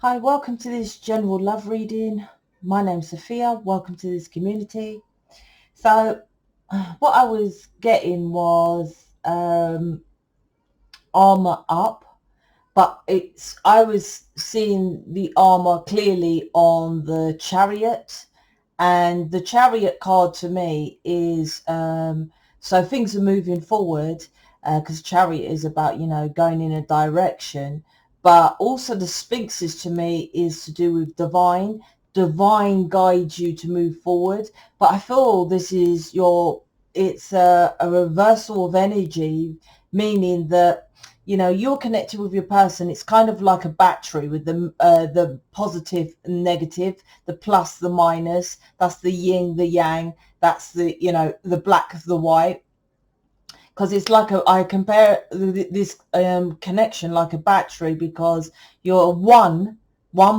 Hi, welcome to this general love reading. My name's Sophia. Welcome to this community. So, what I was getting was armor up, but I was seeing the armor clearly on the Chariot, and the Chariot card to me is so things are moving forward, because Chariot is about, going in a direction, but also the Sphinxes to me is to do with divine guides you to move forward. But I feel this is it's a reversal of energy, meaning that you're connected with your person. It's kind of like a battery with the positive and negative, the plus, the minus. That's the yin, the yang. That's the black of the white. Because it's like I compare this connection like a battery, because you're one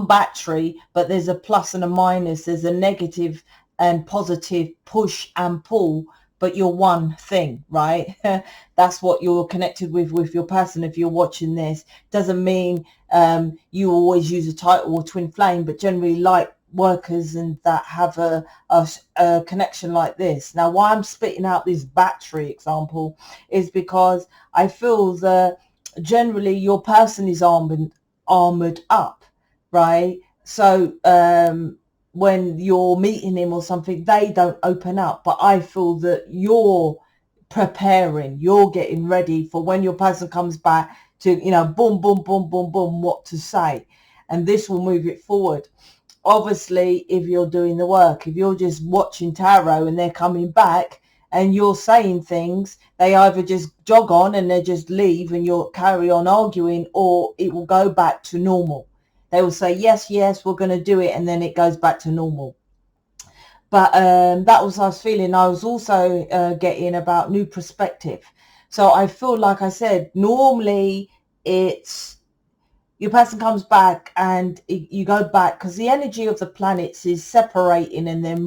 battery, but there's a plus and a minus. There's a negative and positive, push and pull, but you're one thing, right? That's what you're connected with your person. If you're watching this, doesn't mean you always use a title or twin flame, but generally light workers and that have a connection like this. Now, why I'm spitting out this battery example is because I feel that generally your person is armored up, right? So when you're meeting him or something, they don't open up, but I feel that you're preparing, you're getting ready for when your person comes back to, boom, boom, boom, boom, boom, what to say, and this will move it forward. Obviously, if you're doing the work, if you're just watching tarot and they're coming back and you're saying things, they either just jog on and they just leave and you'll carry on arguing, or it will go back to normal. They will say, yes, yes, we're going to do it, and then it goes back to normal. But that was, I was feeling. I was also getting about new perspective. So I feel, like I said, normally it's your person comes back and you go back, because the energy of the planets is separating and then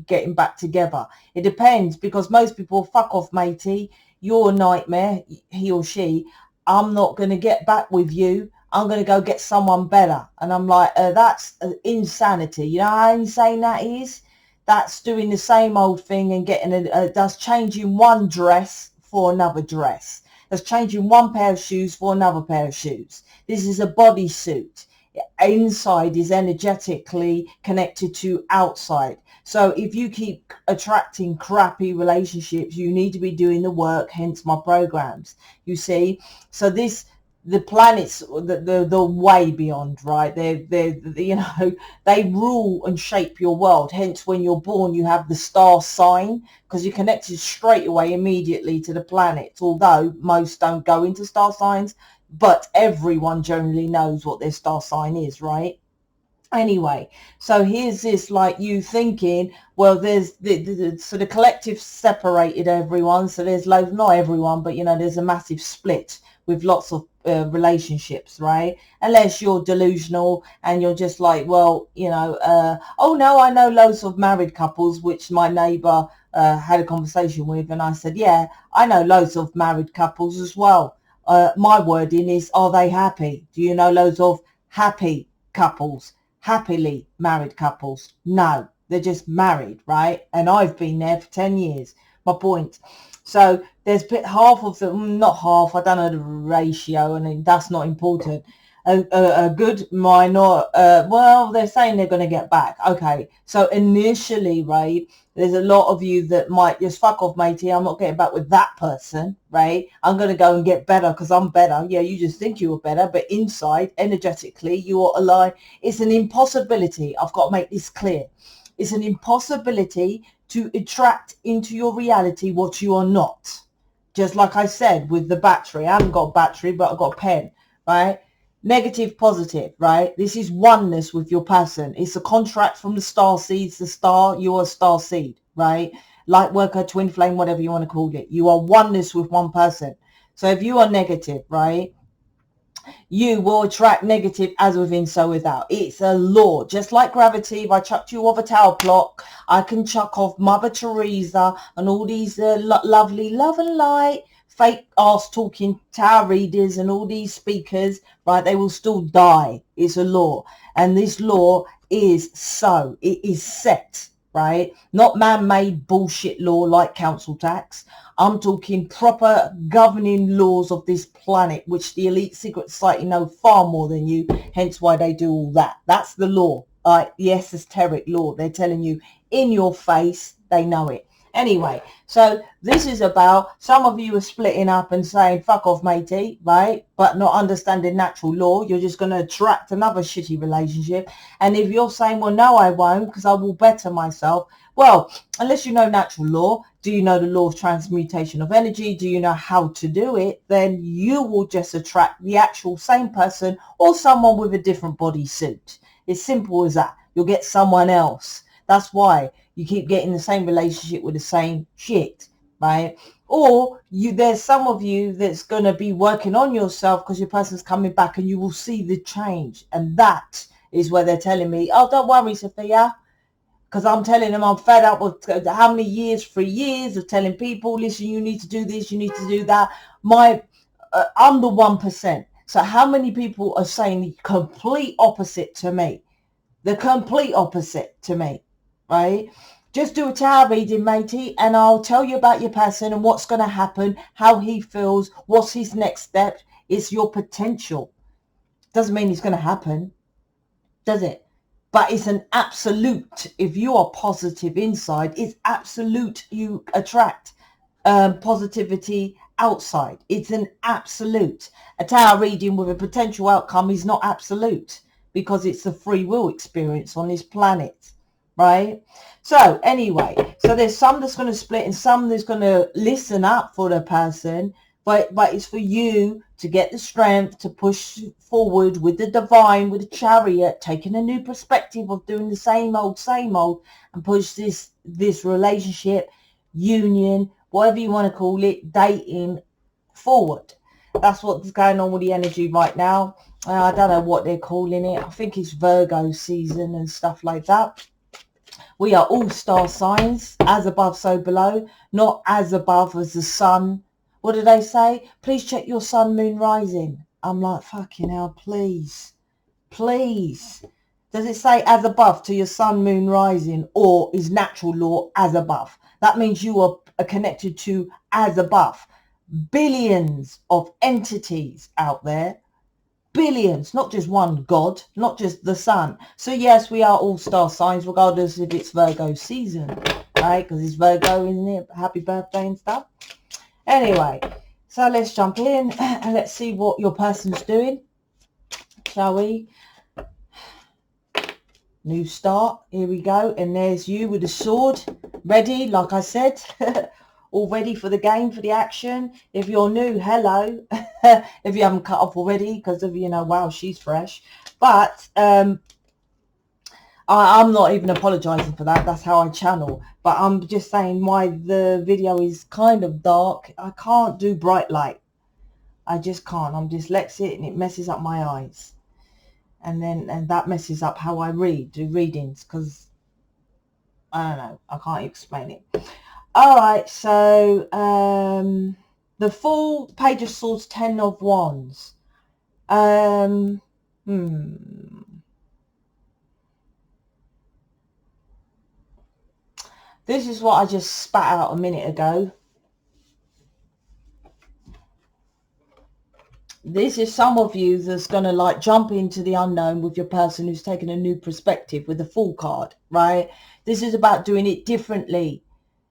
getting back together. It depends, because most people, fuck off matey, you're a nightmare, he or she, I'm not going to get back with you, I'm going to go get someone better. And I'm like, that's insanity. You know how insane that is? That's doing the same old thing and getting that's changing one dress for another dress. That's changing one pair of shoes for another pair of shoes. This is a bodysuit. Inside is energetically connected to outside. So if you keep attracting crappy relationships, you need to be doing the work, hence my programs, you see. So the planets, the way beyond, right? They they rule and shape your world. Hence, when you're born, you have the star sign, because you're connected straight away, immediately to the planets. Although most don't go into star signs, but everyone generally knows what their star sign is, right? Anyway, so here's this, like, you thinking, well, there's so the collective separated everyone, so there's loads, not everyone, but there's a massive split with lots of relationships, right? Unless you're delusional and you're just like, well, oh no, I know loads of married couples, which my neighbor had a conversation with, and I said, yeah, I know loads of married couples as well. My wording is, are they happy? Do you know loads of happy couples? Happily married couples? No, they're just married, right? And I've been there for 10 years. My point. So there's half of them, not half, I don't know the ratio, and that's not important. A good minor, well, they're saying they're going to get back. Okay, so initially, right, there's a lot of you that might just fuck off, matey, I'm not getting back with that person, right? I'm going to go and get better because I'm better. Yeah, you just think you were better, but inside, energetically, you are alive. It's an impossibility. I've got to make this clear. It's an impossibility to attract into your reality what you are not. Just like I said with the battery. I haven't got a battery, but I've got a pen, right? Negative, positive, right? This is oneness with your person. It's a contract from the Starseeds. The star, you are a Starseed, right? Lightworker, twin flame, whatever you want to call it. You are oneness with one person. So if you are negative, right, you will attract negative as within, so without. It's a law. Just like gravity, if I chucked you off a tower block, I can chuck off Mother Teresa and all these lovely love and light fake ass talking tarot readers and all these speakers, right, they will still die. It's a law. And this law is so, it is set, right? Not man-made bullshit law like council tax. I'm talking proper governing laws of this planet, which the elite secret society know far more than you, hence why they do all that. That's the law, the esoteric law. They're telling you in your face, they know it. Anyway, so this is about, some of you are splitting up and saying, fuck off, matey, right? But not understanding natural law. You're just going to attract another shitty relationship. And if you're saying, well, no, I won't, because I will better myself. Well, unless you know natural law, do you know the law of transmutation of energy? Do you know how to do it? Then you will just attract the actual same person or someone with a different body suit. It's simple as that. You'll get someone else. That's why you keep getting the same relationship with the same shit, right? Or there's some of you that's going to be working on yourself because your person's coming back and you will see the change. And that is where they're telling me, oh, don't worry, Sophia. Because I'm telling them I'm fed up with how many years, 3 years of telling people, listen, you need to do this, you need to do that. I'm the 1%. So how many people are saying the complete opposite to me? The complete opposite to me, right? Just do a tarot reading, matey, and I'll tell you about your person and what's going to happen, how he feels, what's his next step. It's your potential. Doesn't mean it's going to happen, does it? But it's an absolute. If you are positive inside, it's absolute. You attract positivity outside. It's an absolute. A tarot reading with a potential outcome is not absolute because it's a free will experience on this planet, right? So anyway, so there's some that's going to split and some that's going to listen up for the person, but it's for you to get the strength to push forward with the divine, with the chariot, taking a new perspective of doing the same old, and push this relationship, union, whatever you want to call it, dating forward. That's what's going on with the energy right now. I don't know what they're calling it. I think it's Virgo season and stuff like that. We are all star signs, as above, so below, not as above as the sun. What do they say? Please check your sun, moon, rising. I'm like, fucking hell, please. Please. Does it say as above to your sun, moon, rising, or is natural law as above? That means you are connected to as above. Billions of entities out there. Billions, not just one God, not just the sun. So yes, we are all star signs, regardless if it's Virgo season, right? Because it's Virgo, isn't it? Happy birthday and stuff. Anyway, so let's jump in and let's see what your person's doing, shall we? New start, here we go. And there's you with the sword, ready, like I said. All ready for the game, for the action. If you're new, hello. If you haven't cut off already, because of, wow, she's fresh. But I'm not even apologizing for that. That's how I channel. But I'm just saying why the video is kind of dark. I can't do bright light. I just can't. I'm dyslexic and it messes up my eyes. And that messes up how I do readings, because I don't know. I can't explain it. All right, so the full Page of Swords, 10 of Wands. This is what I just spat out a minute ago. This is some of you that's going to jump into the unknown with your person who's taken a new perspective with the Fool card, right? This is about doing it differently.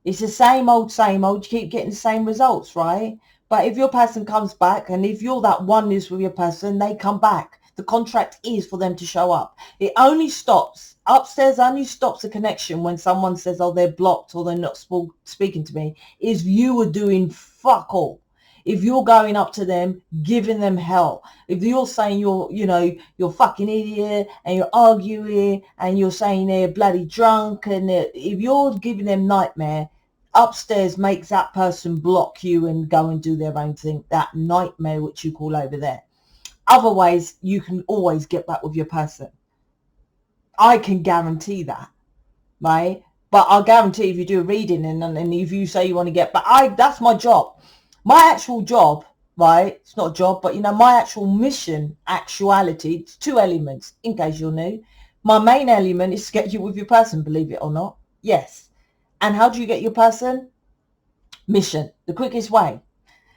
It's the same old, you keep getting the same results, right? But if your person comes back, and if you're that oneness with your person, they come back. The contract is for them to show up. It only stops, upstairs only stops a connection when someone says, oh, they're blocked or they're not speaking to me, is you are doing fuck all. If you're going up to them, giving them hell, if you're saying you're fucking idiot and you're arguing and you're saying they're bloody drunk, and if you're giving them nightmare, upstairs makes that person block you and go and do their own thing, that nightmare which you call over there. Otherwise, you can always get back with your person. I can guarantee that, right? But I'll guarantee if you do a reading and if you say you want to get back, that's my job. My actual job, right, it's not a job, but you know, my actual mission, actuality, it's two elements, in case you're new. My main element is to get you with your person, believe it or not. Yes. And how do you get your person? Mission, the quickest way.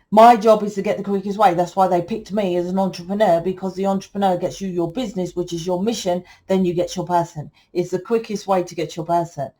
My job is to get the quickest way. That's why they picked me as an entrepreneur, because the entrepreneur gets you your business, which is your mission. Then you get your person. It's the quickest way to get your person.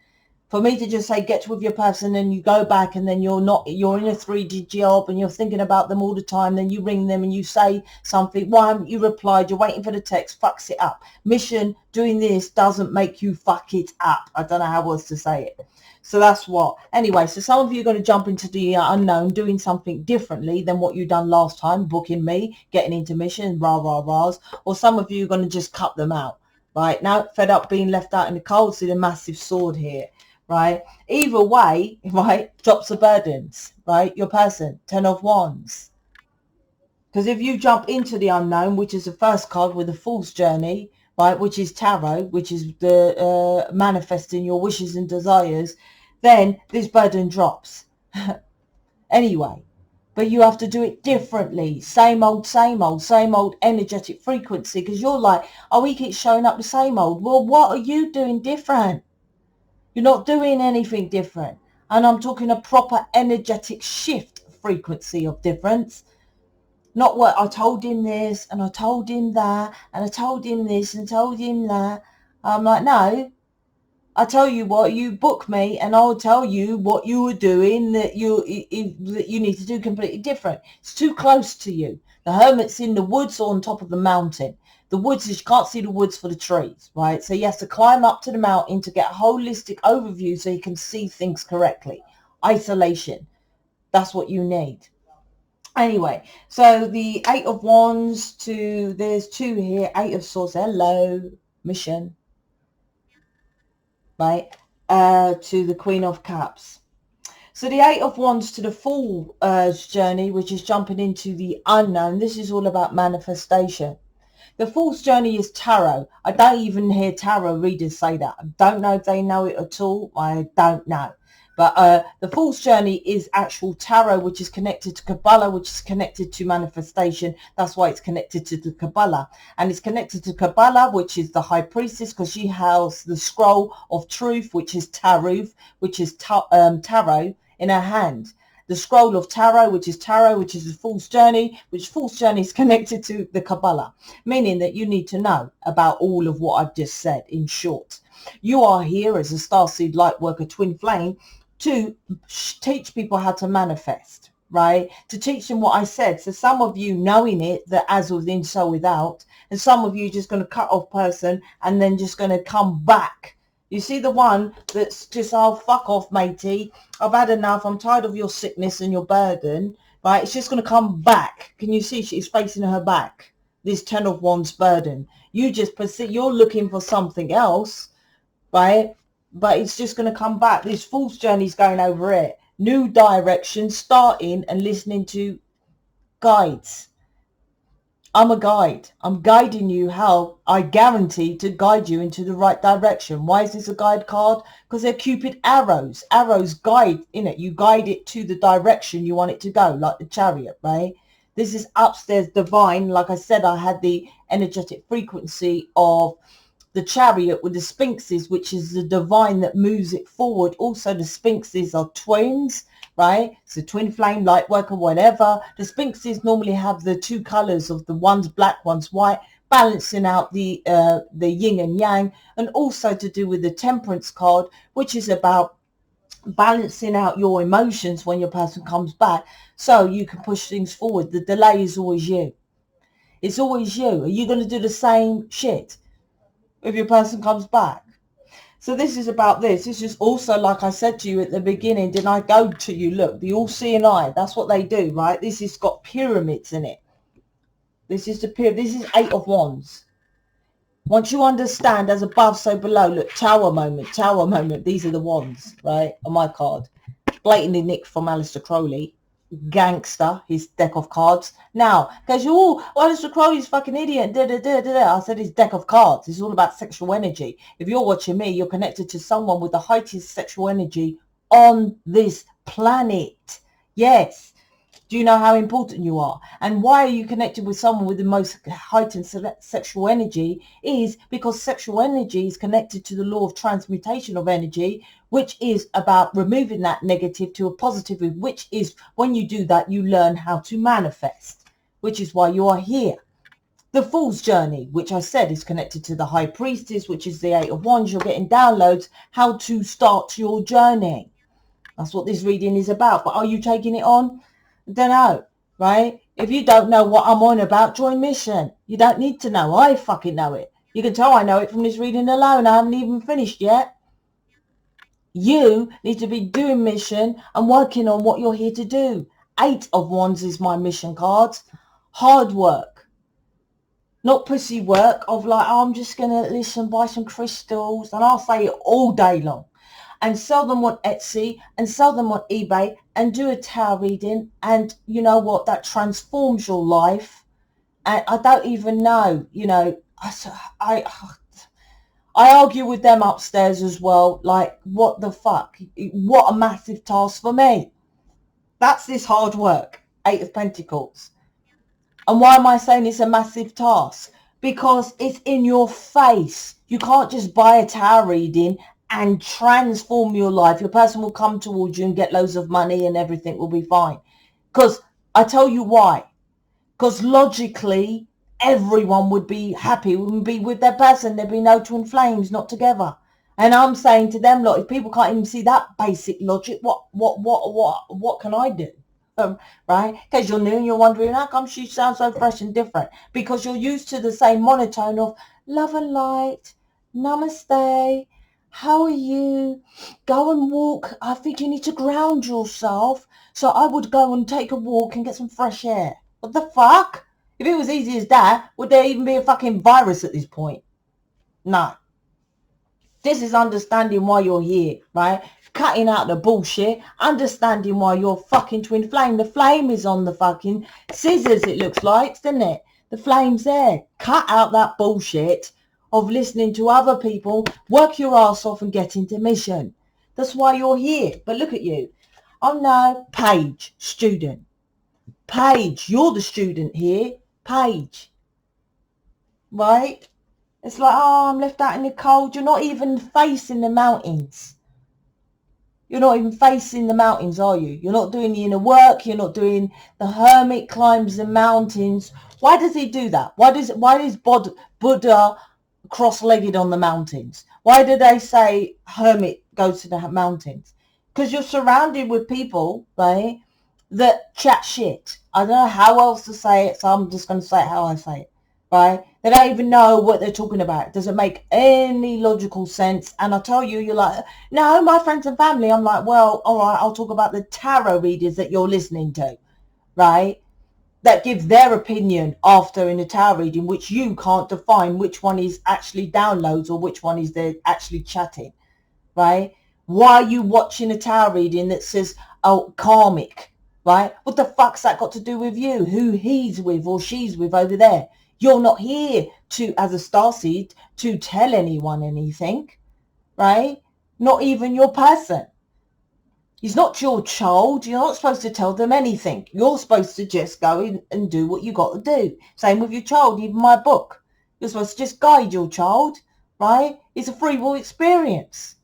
For me to just say get with your person and you go back and then you're in a 3D job and you're thinking about them all the time, then you ring them and you say something, why haven't you replied, you're waiting for the text, fucks it up. Mission, doing this doesn't make you fuck it up. I don't know how else to say it. So that's what. Anyway, so some of you are going to jump into the unknown, doing something differently than what you've done last time, booking me, getting into mission, rah, rah, rahs. Or some of you are going to just cut them out. Right now, fed up being left out in the cold, see the massive sword here. Right, either way, right, drops the burdens, right, your person, 10 of wands. Because if you jump into the unknown, which is the first card with the Fool's Journey, right, which is tarot, which is the manifesting your wishes and desires, then this burden drops. Anyway, but you have to do it differently. Same old, same old, same old energetic frequency, because you're like, oh, we keep showing up the same old. Well, what are you doing different? You're not doing anything different. And I'm talking a proper energetic shift frequency of difference. Not what I told him this and I told him that and I told him this and told him that. I'm like, no, I tell you what, you book me and I'll tell you what you were doing that you need to do completely different. It's too close to you. The hermit's in the woods or on top of the mountain. The woods is, you can't see the woods for the trees, right? So he has to climb up to the mountain to get a holistic overview so he can see things correctly. Isolation. That's what you need. Anyway, so the 8 of wands to, there's 2 here, 8 of swords, hello, mission, right, to the Queen of Cups. So the 8 of wands to the Fool's Journey, which is jumping into the unknown. This is all about manifestation. The Fool's Journey is tarot. I don't even hear tarot readers say that. I don't know if they know it at all. I don't know. But the Fool's Journey is actual tarot, which is connected to Kabbalah, which is connected to manifestation. That's why it's connected to the Kabbalah. And it's connected to Kabbalah, which is the High Priestess, because she has the scroll of truth, which is tarot, which is tarot in her hand. The scroll of tarot, which is the Fool's Journey, which Fool's Journey is connected to the Kabbalah, meaning that you need to know about all of what I've just said. In short, you are here as a Starseed Lightworker Twin Flame to teach people how to manifest, right? To teach them what I said. So some of you knowing it, that as within, so without, and some of you just going to cut off person and then just going to come back. You see the one that's just, oh, fuck off, matey. I've had enough. I'm tired of your sickness and your burden, right? It's just going to come back. Can you see she's facing her back? This 10 of wands burden. You just perceive, you're looking for something else, right? But it's just going to come back. This Fool's Journey is going over it. New direction, starting and listening to guides. I'm a guide. I'm guiding you how I guarantee to guide you into the right direction. Why is this a guide card? Because they're Cupid arrows. Arrows guide in it. You guide it to the direction you want it to go, like the Chariot, right? This is upstairs divine. Like I said, I had the energetic frequency of the Chariot with the Sphinxes, which is the divine that moves it forward. Also, the Sphinxes are twins, right? So twin flame, light worker, whatever. The Sphinxes normally have the 2 colors of the one's black, one's white, balancing out the yin and yang, and also to do with the Temperance card, which is about balancing out your emotions when your person comes back so you can push things forward. The delay is always you. It's always you. Are you going to do the same shit if your person comes back? So this is about this. This is also, like I said to you at the beginning, didn't I go to you? Look, the all-seeing eye. That's what they do, right? This has got pyramids in it. This is the pyramid. This is 8 of wands. Once you understand, as above, so below. Look, tower moment, tower moment. These are the wands, right, on my card. Blatantly nicked from Aleister Crowley. Gangster, his deck of cards. Now, because Aleister Crowley's fucking idiot. I said his deck of cards. It's all about sexual energy. If you're watching me, you're connected to someone with the highest sexual energy on this planet. Yes. Do you know how important you are? And why are you connected with someone with the most heightened sexual energy? Is because sexual energy is connected to the law of transmutation of energy, which is about removing that negative to a positive, which is when you do that, you learn how to manifest, which is why you are here. The Fool's Journey, which I said is connected to the High Priestess, which is the Eight of Wands. You're getting downloads how to start your journey. That's what this reading is about. But are you taking it on? I don't know, right? If you don't know what I'm on about, join Mission. You don't need to know. I fucking know it. You can tell I know it from this reading alone. I haven't even finished yet. You need to be doing Mission and working on what you're here to do. Eight of Wands is my mission cards. Hard work. Not pussy work of like, oh, I'm just going to listen, buy some crystals. And I'll say it all day long. And sell them on Etsy and sell them on eBay and do a tarot reading. And you know what? That transforms your life. And I don't even know, you know, I argue with them upstairs as well. Like, what the fuck? What a massive task for me. That's this hard work. Eight of Pentacles. And why am I saying it's a massive task? Because it's in your face. You can't just buy a tarot reading and transform your life. Your person will come towards you and get loads of money and everything will be fine. Because I tell you why. Because logically, everyone would be happy, would be with their person. There'd be no twin flames, not together. And I'm saying to them, look, if people can't even see that basic logic, what can I do? Right? Because you're new and you're wondering, how come she sounds so fresh and different? Because you're used to the same monotone of love and light, namaste, how are you? Go and walk. I think you need to ground yourself. So I would go and take a walk and get some fresh air. What the fuck? If it was easy as that, would there even be a fucking virus at this point? No. This is understanding why you're here, right? Cutting out the bullshit, understanding why you're fucking twin flame. The flame is on the fucking scissors, it looks like, doesn't it? The flame's there. Cut out that bullshit of listening to other people, work your ass off and get into mission. That's why you're here. But look at you. Oh no, Paige, student. Paige, you're the student here. Paige. Right? It's like, oh, I'm left out in the cold. You're not even facing the mountains. You're not even facing the mountains, are you? You're not doing the inner work. You're not doing the hermit climbs the mountains. Why does he do that? Why is Buddha cross-legged on the mountains? Why do they say hermit goes to the mountains? Because you're surrounded with people, right, that chat shit. I don't know how else to say it, so I'm just going to say it how I say it, right? They don't even know what they're talking about. It doesn't make any logical sense. And I tell you, you're like, no, my friends and family. I'm like, well, all right, I'll talk about the tarot readers that you're listening to, right? That give their opinion after in a tarot reading, which you can't define which one is actually downloads or which one is they're actually chatting, right? Why are you watching a tarot reading that says, oh, karmic, right? What the fuck's that got to do with you? Who he's with or she's with over there? You're not here to, as a starseed, to tell anyone anything, right? Not even your person. He's not your child. You're not supposed to tell them anything. You're supposed to just go in and do what you got to do. Same with your child, even my book. You're supposed to just guide your child, right? It's a free will experience.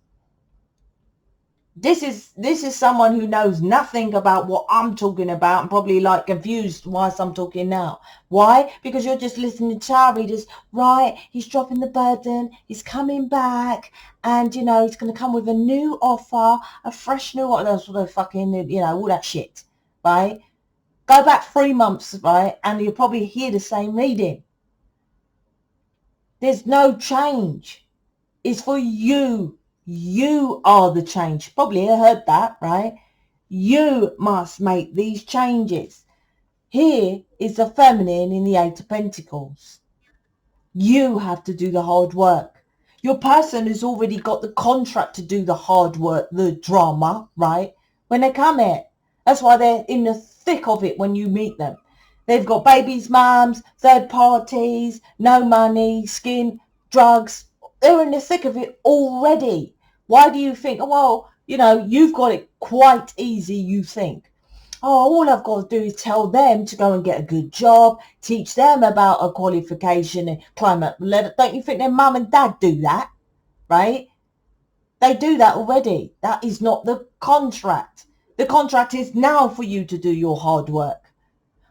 This is someone who knows nothing about what I'm talking about and probably like confused whilst I'm talking now. Why? Because you're just listening to tarot readers. Right, he's dropping the burden, he's coming back, and you know, he's going to come with a new offer, a fresh new offer, that's what fucking, you know, all that shit, right? Go back 3 months, right, and you'll probably hear the same reading. There's no change. It's for you. You are the change. Probably heard that, right? You must make these changes. Here is the feminine in the Eight of Pentacles. You have to do the hard work. Your person has already got the contract to do the hard work, the drama, right? When they come here. That's why they're in the thick of it when you meet them. They've got babies, mums, third parties, no money, skin, drugs. They're in the thick of it already. Why do you think, oh, well, you know, you've got it quite easy, you think. Oh, all I've got to do is tell them to go and get a good job, teach them about a qualification and climate. Don't you think their mum and dad do that, right? They do that already. That is not the contract. The contract is now for you to do your hard work.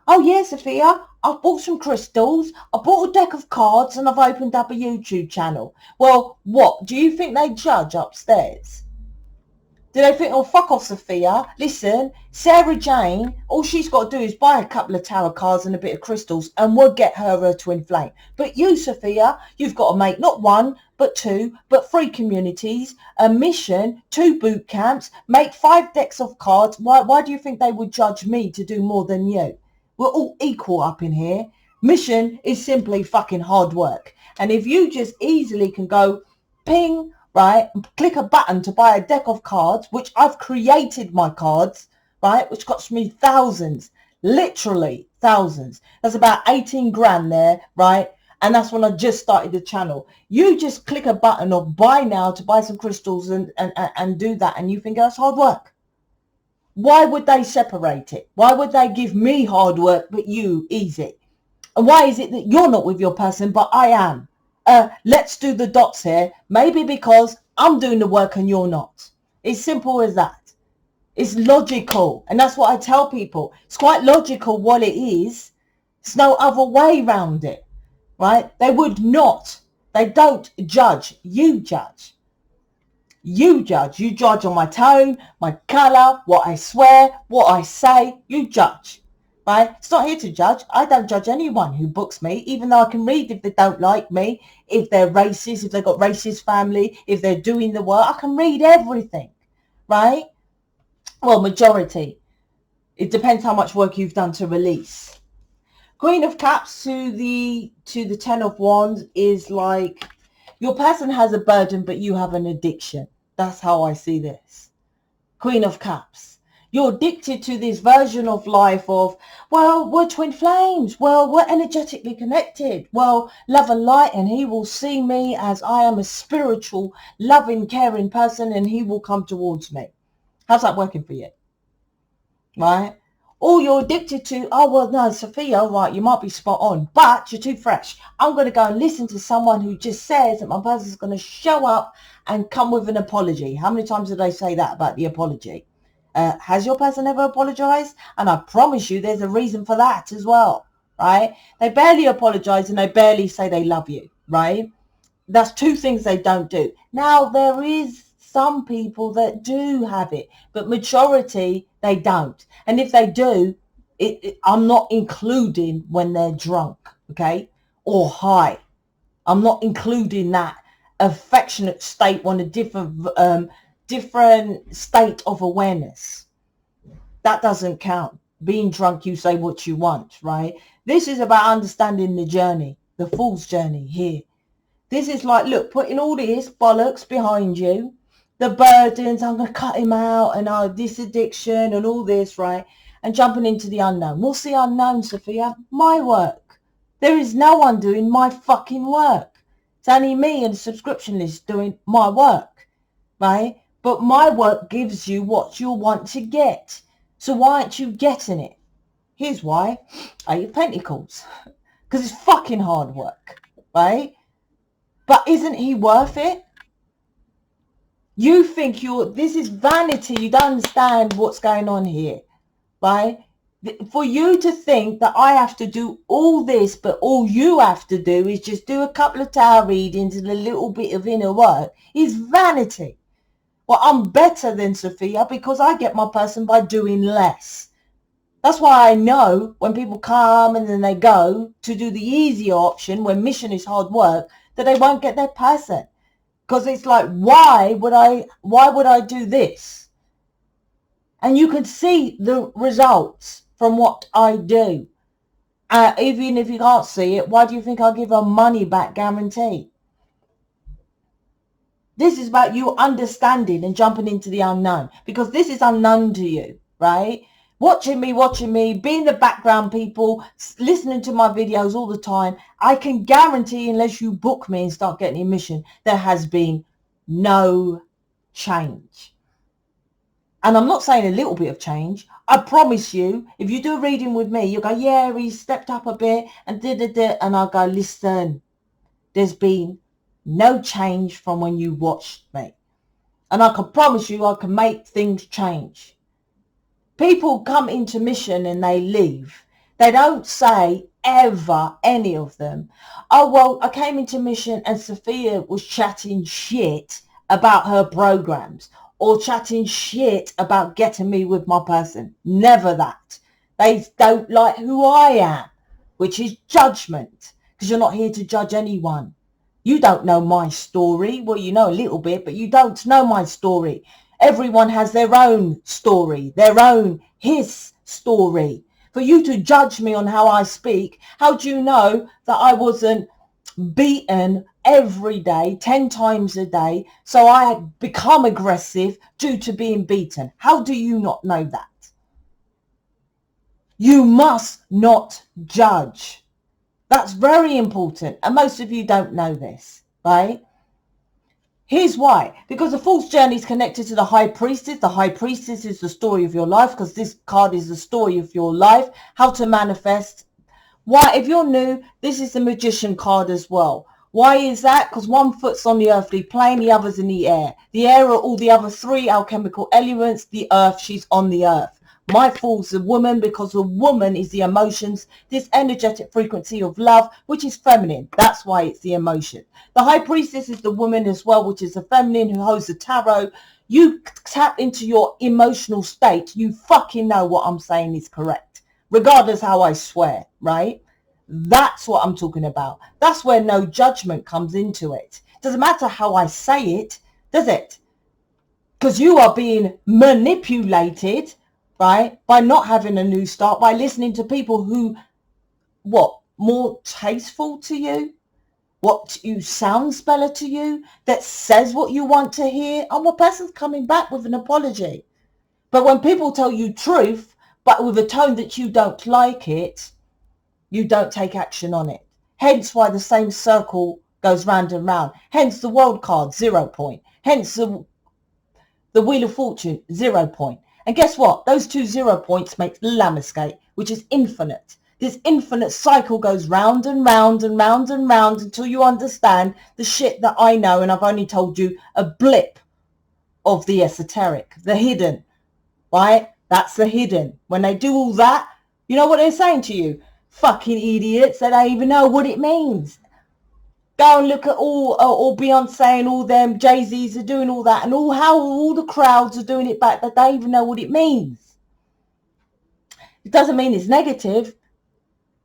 Oh, yeah, Sophia, I've bought some crystals, I bought a deck of cards, and I've opened up a YouTube channel. Well, what? Do you think they judge upstairs? Do they think, oh, fuck off, Sophia? Listen, Sarah Jane, all she's got to do is buy a couple of tarot cards and a bit of crystals and we'll get her twin flame. But you, Sophia, you've got to make not one, but two, but three communities, a mission, 2 boot camps, make 5 decks of cards. Why do you think they would judge me to do more than you? We're all equal up in here. Mission is simply fucking hard work. And if you just easily can go, ping, right, click a button to buy a deck of cards, which I've created my cards, right, which cost me thousands, literally thousands. That's about 18 grand there, right? And that's when I just started the channel. You just click a button of buy now to buy some crystals and do that, and you think that's hard work. Why would they separate it? Why would they give me hard work but you easy? And why is it that you're not with your person but I am? Let's do the dots here. Maybe because I'm doing the work and you're not. It's simple as that. It's logical. And that's what I tell people. It's quite logical what it is. There's no other way around it, right? They would not. They don't judge. You judge. You judge. You judge on my tone, my colour, what I swear, what I say. You judge. Right? It's not here to judge. I don't judge anyone who books me, even though I can read if they don't like me, if they're racist, if they've got racist family, if they're doing the work. I can read everything, right? Well, majority. It depends how much work you've done to release. Queen of Cups to the 10 of Wands is like your person has a burden, but you have an addiction. That's how I see this. Queen of Cups. You're addicted to this version of life of, well, we're twin flames. Well, we're energetically connected. Well, love and light, and he will see me as I am a spiritual, loving, caring person, and he will come towards me. How's that working for you? Right? Or you're addicted to, oh, well, no, Sophia, right, you might be spot on, but you're too fresh. I'm going to go and listen to someone who just says that my person's going to show up and come with an apology. How many times did they say that about the apology? Has your person ever apologized? And I promise you there's a reason for that as well, right? They barely apologize and they barely say they love you, right? That's 2 things they don't do. Now, there is some people that do have it, but majority, they don't. And if they do, I'm not including when they're drunk, okay, or high. I'm not including that affectionate state on a different state of awareness. That doesn't count. Being drunk, you say what you want, right? This is about understanding the journey, the fool's journey here. This is like, look, putting all this bollocks behind you, the burdens, I'm going to cut him out, and this addiction and all this, right? And jumping into the unknown. What's the unknown, Sophia? My work. There is no one doing my fucking work. It's only me and a subscription list doing my work, right? But my work gives you what you want to get. So why aren't you getting it? Here's why. 8 of Pentacles. Because it's fucking hard work, right? But isn't he worth it? You think this is vanity. You don't understand what's going on here, right? For you to think that I have to do all this, but all you have to do is just do a couple of tarot readings and a little bit of inner work is vanity. Well, I'm better than Sophia because I get my person by doing less. That's why I know when people come and then they go to do the easier option when mission is hard work, that they won't get their person. Because it's like, why would I do this? And you can see the results from what I do. Even if you can't see it, why do you think I'll give a money back guarantee? This is about you understanding and jumping into the unknown, because this is unknown to you, right? Watching me, being the background people, listening to my videos all the time. I can guarantee, unless you book me and start getting emission, there has been no change. And I'm not saying a little bit of change. I promise you, if you do a reading with me, you'll go, yeah, he stepped up a bit and da-da-da. And I'll go, listen, there's been no change from when you watched me. And I can promise you I can make things change. People come into mission and they leave. They don't say ever, any of them, oh, well, I came into mission and Sophia was chatting shit about her programs or chatting shit about getting me with my person. Never that. They don't like who I am, which is judgment, because you're not here to judge anyone. You don't know my story. Well, you know a little bit, but you don't know my story. Everyone has their own story, their own his story. For you to judge me on how I speak, how do you know that I wasn't beaten every day, 10 times a day, so I had become aggressive due to being beaten? How do you not know that? You must not judge. That's very important. And most of you don't know this, right? Here's why. Because the Fool's Journey is connected to the High Priestess. The High Priestess is the story of your life, because this card is the story of your life, how to manifest. Why, if you're new, this is the Magician card as well. Why is that? Because one foot's on the earthly plane, the other's in the air. The air are all the other three alchemical elements. The earth, she's on the earth. My Fool's a woman, because a woman is the emotions, this energetic frequency of love, which is feminine. That's why it's the emotion. The High Priestess is the woman as well, which is the feminine, who holds the tarot. You tap into your emotional state. You fucking know what I'm saying is correct, regardless how I swear, right? That's what I'm talking about. That's where no judgment comes into it. Doesn't matter how I say it, does it? Because you are being manipulated, right, by not having a new start, by listening to people who, what, more tasteful to you, what you sounds better to you, that says what you want to hear, and one person's coming back with an apology. But when people tell you truth, but with a tone that you don't like it, you don't take action on it. Hence why the same circle goes round and round. Hence the World card, 0 point. Hence the Wheel of Fortune, 0 point. And guess what? Those 2 0 points make Lamescape, which is infinite. This infinite cycle goes round and round and round and round until you understand the shit that I know, and I've only told you a blip of the esoteric, the hidden, right? That's the hidden. When they do all that, you know what they're saying to you? Fucking idiots, they don't even know what it means. Go and look at all Beyonce and all them Jay-Z's are doing all that, and how all the crowds are doing it back, that they even know what it means. It doesn't mean it's negative.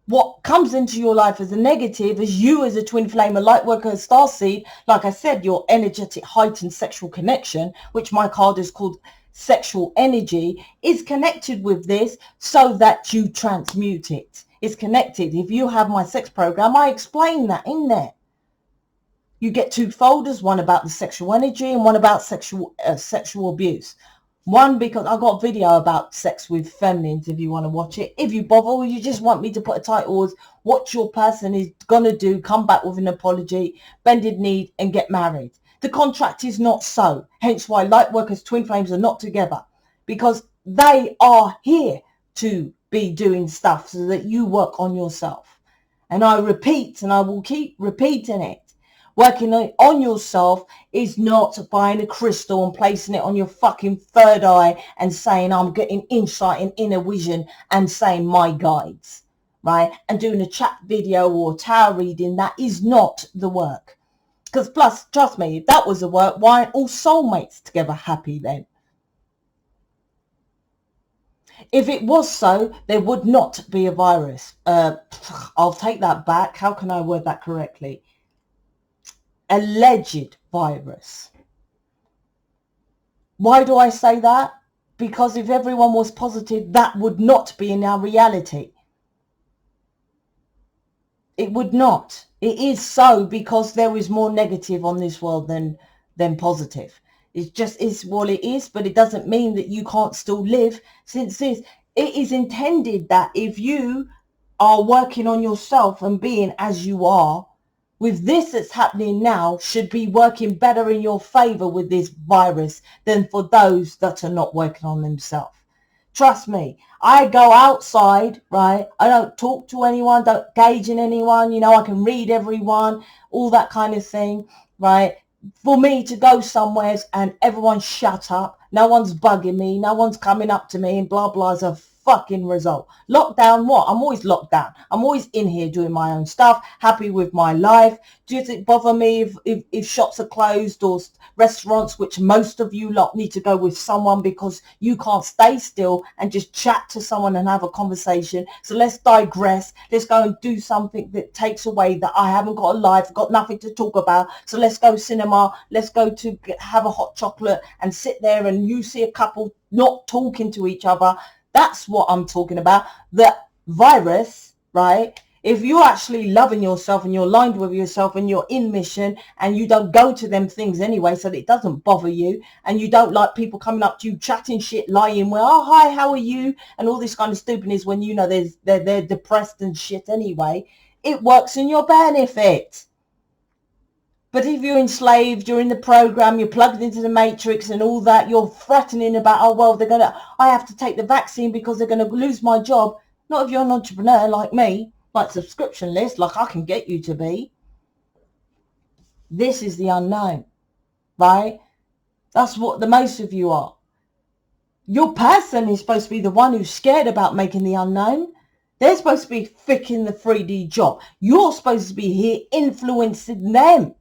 What comes into your life as a negative is you as a twin flame, a light worker, a starseed. Like I said, your energetic heightened sexual connection, which my card is called sexual energy, is connected with this so that you transmute it. It's connected. If you have my sex program, I explain that in there. You get 2 folders, one about the sexual energy and one about sexual abuse. One, because I got a video about sex with feminines, if you want to watch it. If you bother, or you just want me to put a title as what your person is going to do, come back with an apology, bended knee and get married. The contract is not so. Hence why Lightworkers, Twin Flames are not together, because they are here to be doing stuff so that you work on yourself. And I repeat, and I will keep repeating it. Working on yourself is not buying a crystal and placing it on your fucking third eye and saying, I'm getting insight and inner vision and saying my guides, right? And doing a chat video or tarot reading. That is not the work. Because plus, trust me, if that was the work, why aren't all soulmates together happy then? If it was so, there would not be a virus. I'll take that back. How can I word that correctly? Alleged virus. Why do I say that? Because if everyone was positive, that would not be in our reality. It would not. It is so because there is more negative on this world than positive. It just is what it is, but it doesn't mean that you can't still live, since it is intended that if you are working on yourself and being as you are, with this that's happening now should be working better in your favor with this virus than for those that are not working on themselves. Trust me, I go outside, right? I don't talk to anyone, don't gauge in anyone, I can read everyone, all that kind of thing, right? For me to go somewhere and everyone shut up, no one's bugging me, no one's coming up to me and blah blah is a fucking result. Lockdown what? I'm always locked down. I'm always in here doing my own stuff, happy with my life. Does it bother me if shops are closed or restaurants, which most of you lot need to go with someone because you can't stay still and just chat to someone and have a conversation? So let's digress. Let's go and do something that takes away that I haven't got a life, got nothing to talk about. So let's go cinema. Let's go to have a hot chocolate and sit there and you see a couple not talking to each other. That's what I'm talking about. The virus, right? If you're actually loving yourself and you're aligned with yourself and you're in mission and you don't go to them things anyway, so that it doesn't bother you, and you don't like people coming up to you chatting shit, lying, well, oh hi, how are you, and all this kind of stupidness when you know they're depressed and shit anyway, it works in your benefit. But if you're enslaved, you're in the program, you're plugged into the matrix and all that, you're threatening about, oh, well, I have to take the vaccine because they're going to lose my job. Not if you're an entrepreneur like me, like subscription list, like I can get you to be. This is the unknown, right? That's what the most of you are. Your person is supposed to be the one who's scared about making the unknown. They're supposed to be ficking the 3D job. You're supposed to be here influencing them.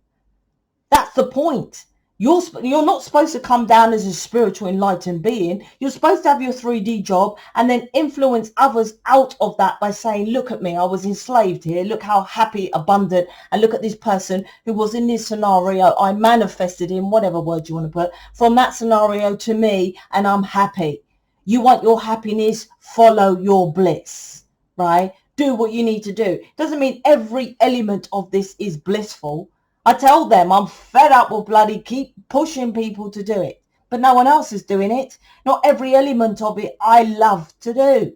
That's the point. You're not supposed to come down as a spiritual enlightened being. You're supposed to have your 3D job and then influence others out of that by saying, look at me, I was enslaved here. Look how happy, abundant, and look at this person who was in this scenario. I manifested him, whatever word you want to put, from that scenario to me, and I'm happy. You want your happiness, follow your bliss, right? Do what you need to do. Doesn't mean every element of this is blissful. I tell them I'm fed up with bloody keep pushing people to do it, but no one else is doing it. Not every element of it I love to do.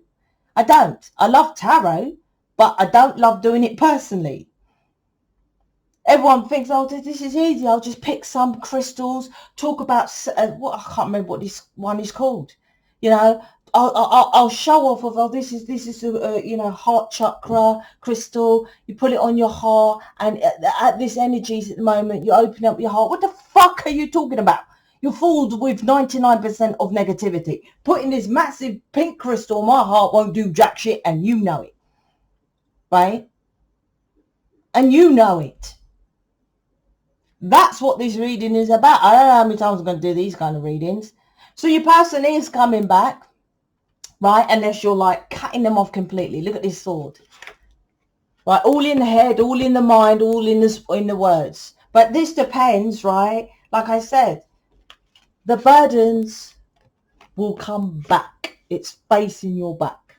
I don't. I love tarot, but I don't love doing it personally. Everyone thinks, oh, this is easy. I'll just pick some crystals, talk about what I can't remember what this one is called. I'll show off of, oh, this is heart chakra crystal. You put it on your heart, and at this energies at the moment, you open up your heart. What the fuck are you talking about? You're fooled with 99% of negativity. Putting this massive pink crystal on my heart won't do jack shit, and you know it, right? And you know it. That's what this reading is about. I don't know how many times I'm going to do these kind of readings. So your person is coming back, right? Unless you're like cutting them off completely. Look at this sword, right? All in the head, all in the mind, all in the words. But this depends, right? Like I said, the burdens will come back. It's facing your back,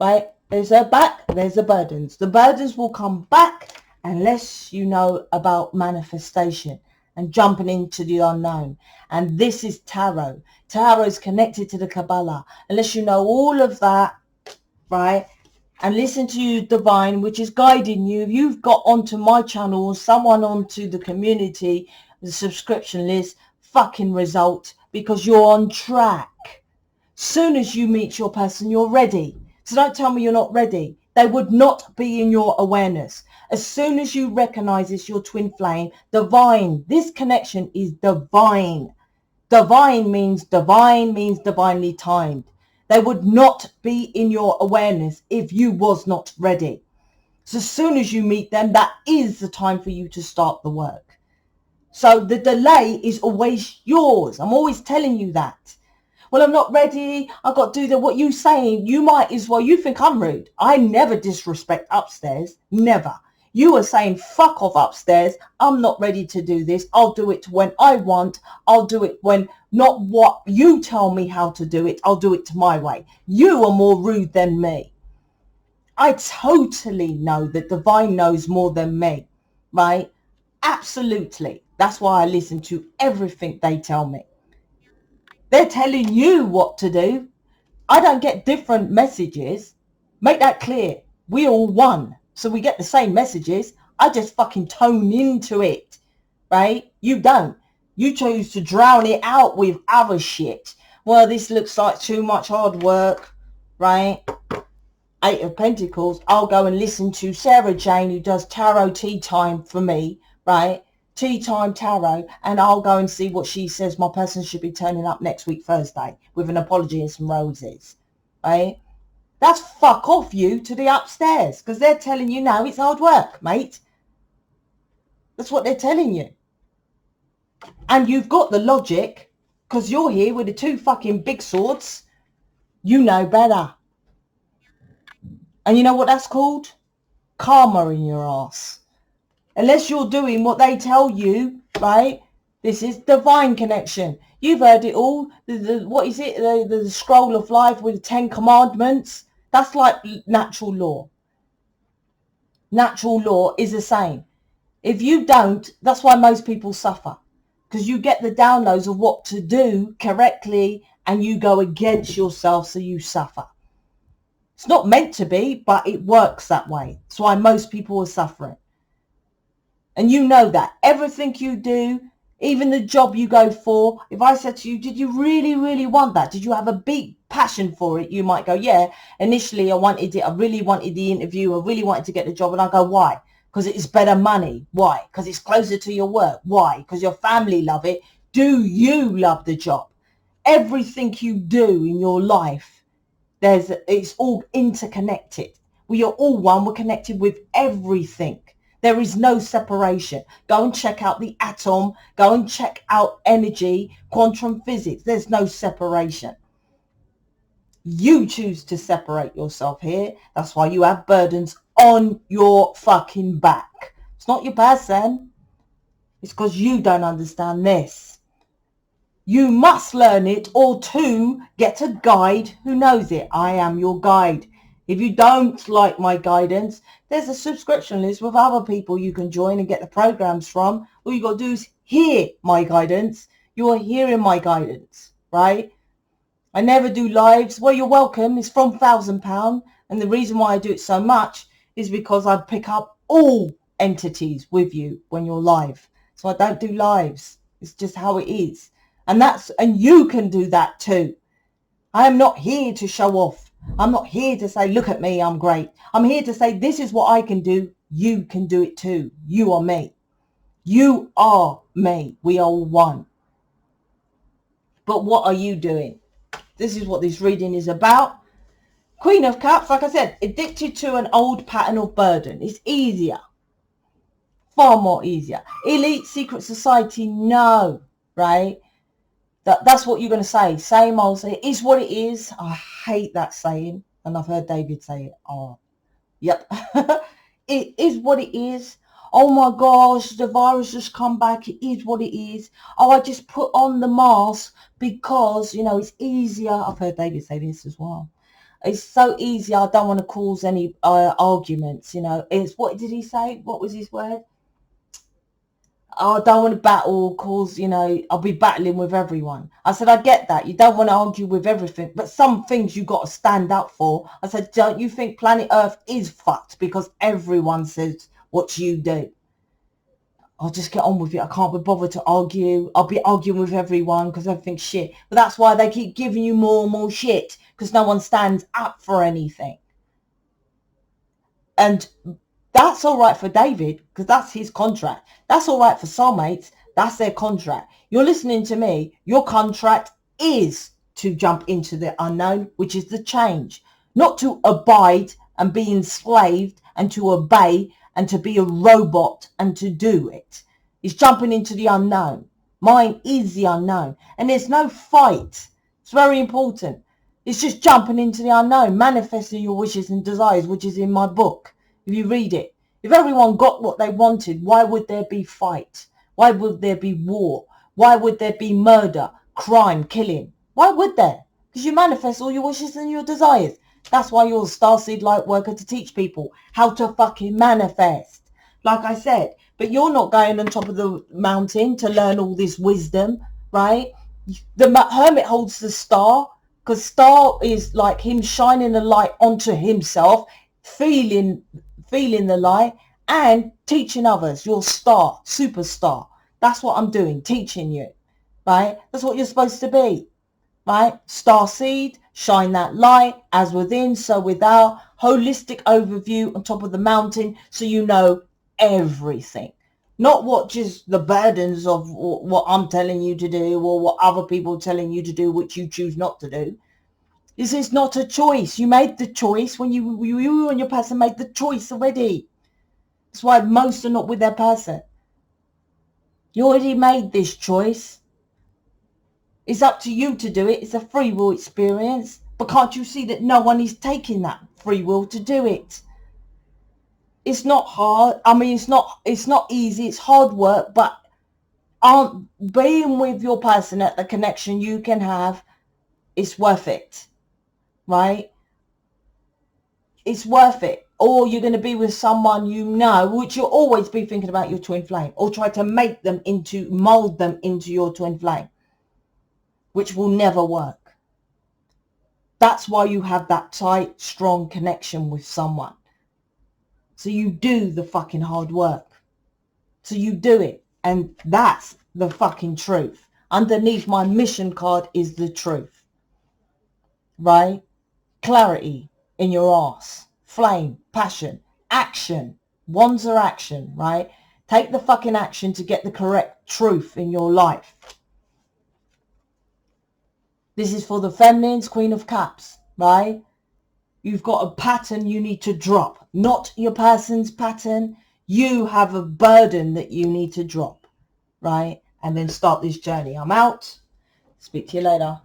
right? There's a back, there's the burdens. The burdens will come back unless you know about manifestation and jumping into the unknown. And this is tarot. Tarot is connected to the Kabbalah. Unless you know all of that, right? And listen to divine, which is guiding you. If you've got onto my channel, someone onto the community, the subscription list, fucking result, because you're on track. Soon as you meet your person, you're ready. So don't tell me you're not ready. They would not be in your awareness. As soon as you recognize it's your twin flame, divine, this connection is divine. Divine means divinely timed. They would not be in your awareness if you was not ready. So as soon as you meet them, that is the time for you to start the work. So the delay is always yours. I'm always telling you that. Well, I'm not ready. I've got to do what you saying. You might as well. You think I'm rude. I never disrespect upstairs. Never. You are saying fuck off upstairs. I'm not ready to do this. I'll do it when I want. I'll do it when not what you tell me how to do it. I'll do it my way. You are more rude than me. I totally know that divine knows more than me, right? Absolutely. That's why I listen to everything they tell me. They're telling you what to do. I don't get different messages. Make that clear. We all one. So we get the same messages. I just fucking tone into it, right? You don't. You choose to drown it out with other shit. Well, this looks like too much hard work, right? Eight of Pentacles. I'll go and listen to Sarah Jane, who does tarot tea time for me, right? Tea time tarot, and I'll go and see what she says my person should be turning up next week Thursday with an apology and some roses, right? That's fuck off you to the upstairs, because they're telling you now it's hard work, mate. That's what they're telling you. And you've got the logic, because you're here with the two fucking big swords. You know better. And you know what that's called? Karma in your ass. Unless you're doing what they tell you, right? This is divine connection. You've heard it all. What is it? The scroll of life with the 10 commandments. That's like natural law. Natural law is the same. If you don't, that's why most people suffer. Because you get the downloads of what to do correctly and you go against yourself, so you suffer. It's not meant to be, but it works that way. That's why most people are suffering. And you know that. Everything you do, even the job you go for, if I said to you, did you really, really want that? Did you have a big passion for it? You might go, yeah, initially I wanted it. I really wanted the interview. I really wanted to get the job. And I go, why? Because it's better money. Why? Because it's closer to your work. Why? Because your family love it. Do you love the job? Everything you do in your life, it's all interconnected. We are all one. We're connected with everything. There is no separation. Go and check out the atom. Go and check out energy, quantum physics. There's no separation. You choose to separate yourself here. That's why you have burdens on your fucking back. It's not your person. It's because you don't understand this. You must learn it, or two, get a guide who knows it. I am your guide. If you don't like my guidance, there's a subscription list with other people you can join and get the programs from. All you got to do is hear my guidance. You are hearing my guidance, right? I never do lives. Well, you're welcome. It's from £1,000. And the reason why I do it so much is because I pick up all entities with you when you're live. So I don't do lives. It's just how it is. And you can do that too. I am not here to show off. I'm not here to say, look at me, I'm great. I'm here to say, this is what I can do. You can do it too. You are me. You are me. We are all one. But what are you doing? This is what this reading is about. Queen of Cups, like I said, addicted to an old pattern of burden. It's easier. Far more easier. Elite secret society, no, right? That's what you're going to say. Same old, say, it is what it is. I hate that saying. And I've heard David say it. Oh, yep. It is what it is. Oh my gosh, the virus just come back. It is what it is. Oh, I just put on the mask because, you know, it's easier. I've heard David say this as well. It's so easy. I don't want to cause any arguments, you know. It's, what did he say? What was his word? I don't want to battle, cause, you know, I'll be battling with everyone. I said, I get that. You don't want to argue with everything, but some things you got to stand up for. I said, don't you think planet Earth is fucked because everyone says what you do? I'll just get on with it. I can't be bothered to argue. I'll be arguing with everyone because everything's shit. But that's why they keep giving you more and more shit, because no one stands up for anything. And that's all right for David, because that's his contract. That's all right for soulmates. That's their contract. You're listening to me. Your contract is to jump into the unknown, which is the change. Not to abide and be enslaved and to obey and to be a robot and to do it. It's jumping into the unknown. Mine is the unknown. And there's no fight. It's very important. It's just jumping into the unknown, manifesting your wishes and desires, which is in my book. If you read it, if everyone got what they wanted, why would there be fight? Why would there be war? Why would there be murder, crime, killing? Why would there? Because you manifest all your wishes and your desires. That's why you're a Starseed Lightworker, to teach people how to fucking manifest. Like I said, but you're not going on top of the mountain to learn all this wisdom, right? The hermit holds the star, because star is like him shining the light onto himself, feeling the light and teaching others. You're star, superstar. That's what I'm doing, teaching you, right? That's what you're supposed to be, right? Starseed, shine that light, as within, so without. Holistic overview on top of the mountain, so you know everything. Not what just the burdens of what I'm telling you to do or what other people are telling you to do, which you choose not to do. This is not a choice. You made the choice when you and your person made the choice already. That's why most are not with their person. You already made this choice. It's up to you to do it. It's a free will experience. But can't you see that no one is taking that free will to do it? It's not hard. I mean, it's not easy. It's hard work, but being with your person at the connection you can have, it's worth it, right? It's worth it. Or you're going to be with someone you know, which you'll always be thinking about your twin flame, or try to mold them into your twin flame, which will never work. That's why you have that tight, strong connection with someone. So you do the fucking hard work. So you do it. And that's the fucking truth. Underneath my mission card is the truth. Right? Clarity in your ass. Flame, passion, action. Wands are action, right? Take the fucking action to get the correct truth in your life. This is for the feminines, Queen of Cups, right? You've got a pattern you need to drop, not your person's pattern. You have a burden that you need to drop, right? And then start this journey. I'm out. Speak to you later.